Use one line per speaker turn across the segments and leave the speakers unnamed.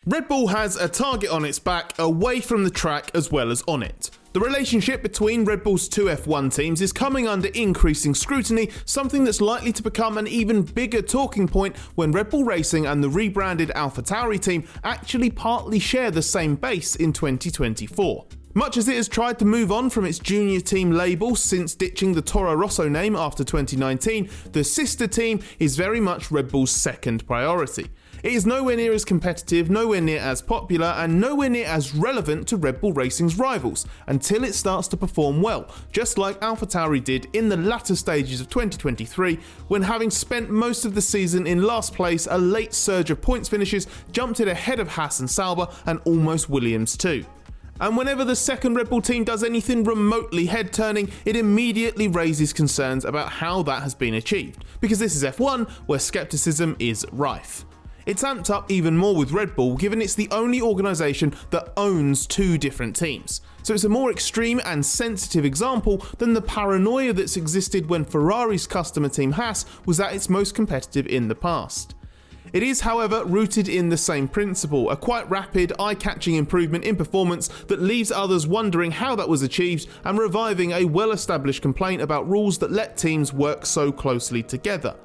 Red Bull has a target on its back away from the track as well as on it. The relationship between Red Bull's two F1 teams is coming under increasing scrutiny, something that's likely to become an even bigger talking point when Red Bull Racing and the rebranded AlphaTauri team actually partly share the same base in 2024. Much as it has tried to move on from its junior team label since ditching the Toro Rosso name after 2019, the sister team is very much Red Bull's second priority. It is nowhere near as competitive, nowhere near as popular, and nowhere near as relevant to Red Bull Racing's rivals until it starts to perform well, just like AlphaTauri did in the latter stages of 2023, when having spent most of the season in last place, a late surge of points finishes jumped it ahead of Haas and Sauber and almost Williams too. And whenever the second Red Bull team does anything remotely head-turning, it immediately raises concerns about how that has been achieved, because this is F1 where skepticism is rife. It's amped up even more with Red Bull, given it's the only organisation that owns two different teams. So it's a more extreme and sensitive example than the paranoia that's existed when Ferrari's customer team Haas was at its most competitive in the past. It is, however, rooted in the same principle, a quite rapid, eye-catching improvement in performance that leaves others wondering how that was achieved and reviving a well-established complaint about rules that let teams work so closely together.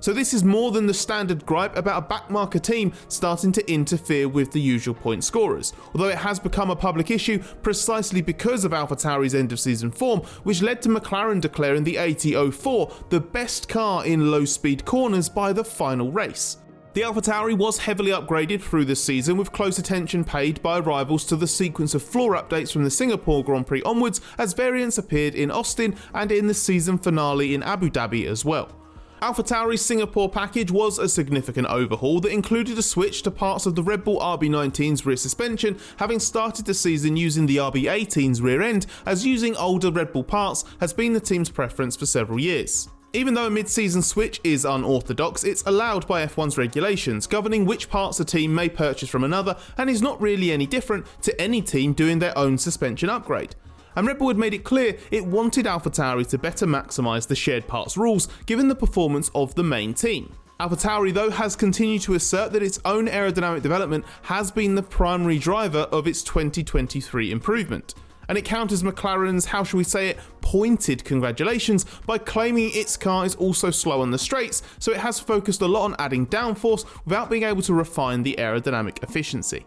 So this is more than the standard gripe about a backmarker team starting to interfere with the usual point scorers, although it has become a public issue precisely because of AlphaTauri's end of season form, which led to McLaren declaring the AT04 the best car in low speed corners by the final race. The AlphaTauri was heavily upgraded through the season, with close attention paid by rivals to the sequence of floor updates from the Singapore Grand Prix onwards, as variants appeared in Austin and in the season finale in Abu Dhabi as well. AlphaTauri's Singapore package was a significant overhaul that included a switch to parts of the Red Bull RB19's rear suspension, having started the season using the RB18's rear end, as using older Red Bull parts has been the team's preference for several years. Even though a mid-season switch is unorthodox, it's allowed by F1's regulations, governing which parts a team may purchase from another, and is not really any different to any team doing their own suspension upgrade. And Red Bull had made it clear it wanted AlphaTauri to better maximise the shared parts rules given the performance of the main team. AlphaTauri though has continued to assert that its own aerodynamic development has been the primary driver of its 2023 improvement. And it counters McLaren's, how shall we say it, pointed congratulations by claiming its car is also slow on the straights, so it has focused a lot on adding downforce without being able to refine the aerodynamic efficiency.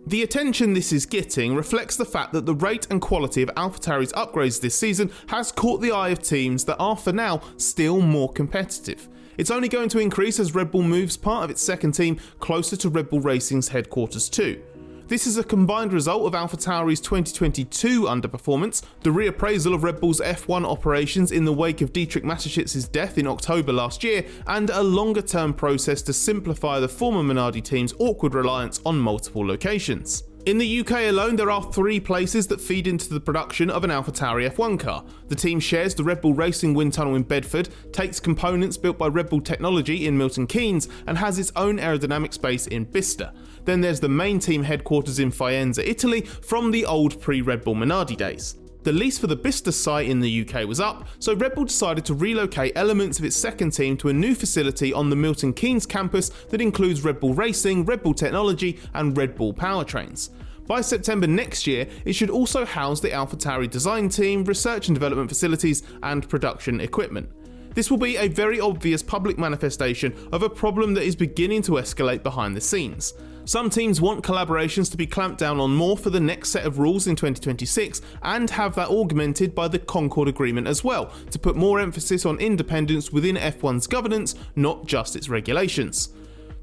The attention this is getting reflects the fact that the rate and quality of AlphaTauri's upgrades this season has caught the eye of teams that are for now still more competitive. It's only going to increase as Red Bull moves part of its second team closer to Red Bull Racing's headquarters too. This is a combined result of AlphaTauri's 2022 underperformance, the reappraisal of Red Bull's F1 operations in the wake of Dietrich Mateschitz's death in October last year, and a longer-term process to simplify the former Minardi team's awkward reliance on multiple locations. In the UK alone, there are 3 places that feed into the production of an AlphaTauri F1 car. The team shares the Red Bull Racing wind tunnel in Bedford, takes components built by Red Bull Technology in Milton Keynes, and has its own aerodynamics base in Bicester. Then there's the main team headquarters in Faenza, Italy, from the old pre-Red Bull Minardi days. The lease for the Bicester site in the UK was up, so Red Bull decided to relocate elements of its second team to a new facility on the Milton Keynes campus that includes Red Bull Racing, Red Bull Technology, and Red Bull Powertrains. By September next year, it should also house the AlphaTauri design team, research and development facilities, and production equipment. This will be a very obvious public manifestation of a problem that is beginning to escalate behind the scenes. Some teams want collaborations to be clamped down on more for the next set of rules in 2026 and have that augmented by the Concord Agreement as well, to put more emphasis on independence within F1's governance, not just its regulations.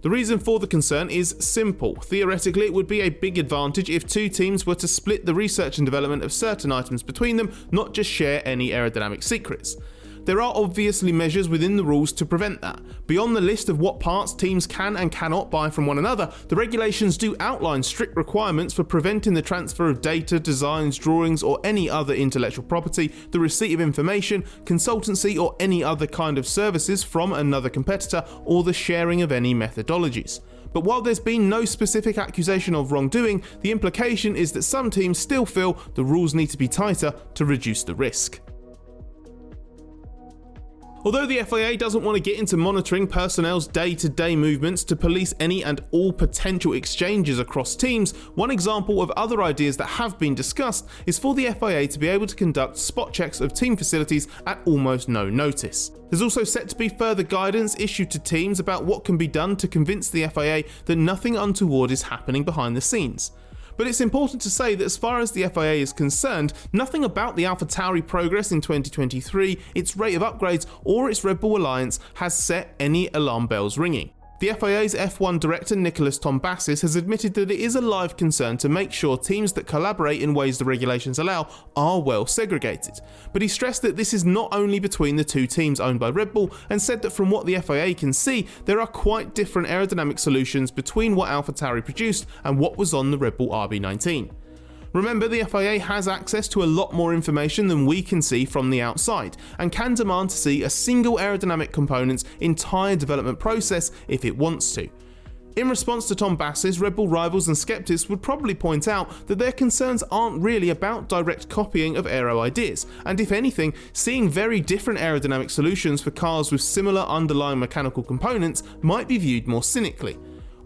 The reason for the concern is simple. Theoretically, it would be a big advantage if two teams were to split the research and development of certain items between them, not just share any aerodynamic secrets. There are obviously measures within the rules to prevent that. Beyond the list of what parts teams can and cannot buy from one another, the regulations do outline strict requirements for preventing the transfer of data, designs, drawings, or any other intellectual property, the receipt of information, consultancy, or any other kind of services from another competitor, or the sharing of any methodologies. But while there's been no specific accusation of wrongdoing, the implication is that some teams still feel the rules need to be tighter to reduce the risk. Although the FIA doesn't want to get into monitoring personnel's day-to-day movements to police any and all potential exchanges across teams, one example of other ideas that have been discussed is for the FIA to be able to conduct spot checks of team facilities at almost no notice. There's also set to be further guidance issued to teams about what can be done to convince the FIA that nothing untoward is happening behind the scenes. But it's important to say that as far as the FIA is concerned, nothing about the AlphaTauri progress in 2023, its rate of upgrades, or its Red Bull alliance has set any alarm bells ringing. The FIA's F1 director Nicholas Tombassis has admitted that it is a live concern to make sure teams that collaborate in ways the regulations allow are well segregated. But he stressed that this is not only between the two teams owned by Red Bull, and said that from what the FIA can see, there are quite different aerodynamic solutions between what AlphaTauri produced and what was on the Red Bull RB19. Remember, the FIA has access to a lot more information than we can see from the outside, and can demand to see a single aerodynamic component's entire development process if it wants to. In response to Tombassis, Red Bull rivals and skeptics would probably point out that their concerns aren't really about direct copying of aero ideas, and if anything, seeing very different aerodynamic solutions for cars with similar underlying mechanical components might be viewed more cynically.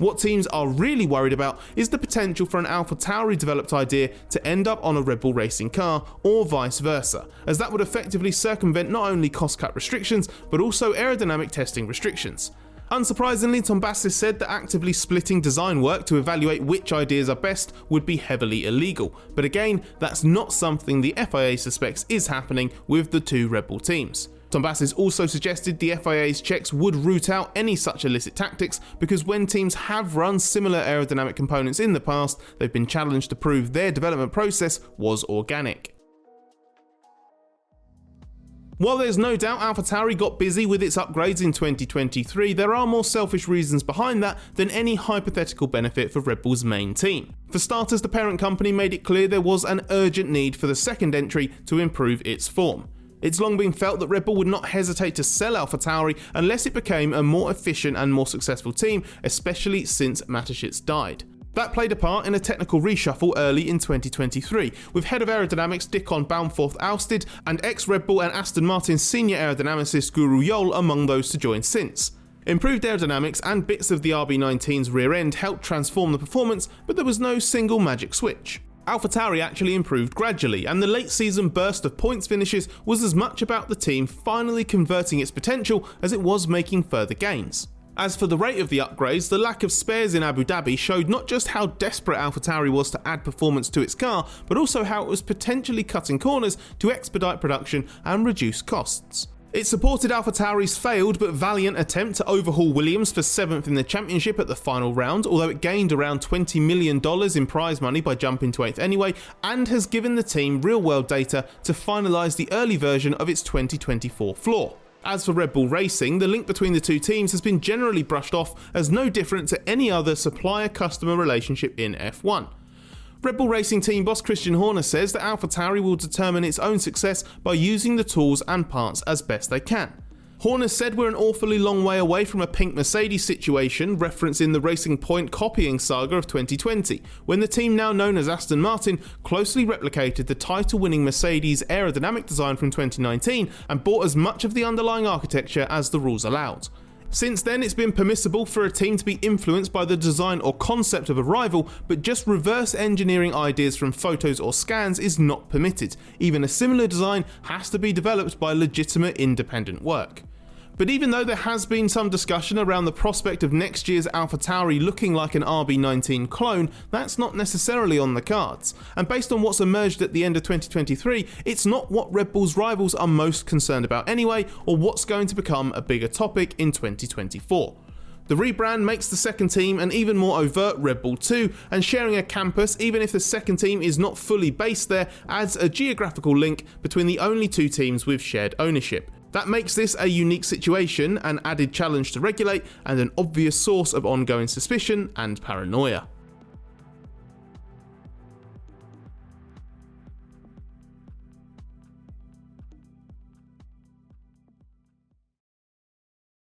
What teams are really worried about is the potential for an AlphaTauri developed idea to end up on a Red Bull racing car, or vice versa, as that would effectively circumvent not only cost cut restrictions, but also aerodynamic testing restrictions. Unsurprisingly, Tombassis said that actively splitting design work to evaluate which ideas are best would be heavily illegal, but again, that's not something the FIA suspects is happening with the two Red Bull teams. Tombassis also suggested the FIA's checks would root out any such illicit tactics, because when teams have run similar aerodynamic components in the past, they've been challenged to prove their development process was organic. While there's no doubt AlphaTauri got busy with its upgrades in 2023, there are more selfish reasons behind that than any hypothetical benefit for Red Bull's main team. For starters, the parent company made it clear there was an urgent need for the second entry to improve its form. It's long been felt that Red Bull would not hesitate to sell AlphaTauri unless it became a more efficient and more successful team, especially since Mateschitz died. That played a part in a technical reshuffle early in 2023, with head of aerodynamics Dickon Baumforth ousted, and ex-Red Bull and Aston Martin senior aerodynamicist Guru Yol among those to join since. Improved aerodynamics and bits of the RB19's rear end helped transform the performance, but there was no single magic switch. AlphaTauri actually improved gradually, and the late season burst of points finishes was as much about the team finally converting its potential as it was making further gains. As for the rate of the upgrades, the lack of spares in Abu Dhabi showed not just how desperate AlphaTauri was to add performance to its car, but also how it was potentially cutting corners to expedite production and reduce costs. It supported AlphaTauri's failed but valiant attempt to overhaul Williams for 7th in the championship at the final round, although it gained around $20 million in prize money by jumping to 8th anyway, and has given the team real-world data to finalise the early version of its 2024 floor. As for Red Bull Racing, the link between the two teams has been generally brushed off as no different to any other supplier-customer relationship in F1. Red Bull Racing team boss Christian Horner says that AlphaTauri will determine its own success by using the tools and parts as best they can. Horner said we're an awfully long way away from a pink Mercedes situation, referencing the Racing Point copying saga of 2020, when the team now known as Aston Martin closely replicated the title-winning Mercedes aerodynamic design from 2019 and bought as much of the underlying architecture as the rules allowed. Since then, it's been permissible for a team to be influenced by the design or concept of a rival, but just reverse engineering ideas from photos or scans is not permitted. Even a similar design has to be developed by legitimate independent work. But even though there has been some discussion around the prospect of next year's AlphaTauri looking like an RB19 clone, that's not necessarily on the cards. And based on what's emerged at the end of 2023, it's not what Red Bull's rivals are most concerned about anyway, or what's going to become a bigger topic in 2024. The rebrand makes the second team an even more overt Red Bull 2, and sharing a campus, even if the second team is not fully based there, adds a geographical link between the only two teams with shared ownership. That makes this a unique situation, an added challenge to regulate, and an obvious source of ongoing suspicion and paranoia.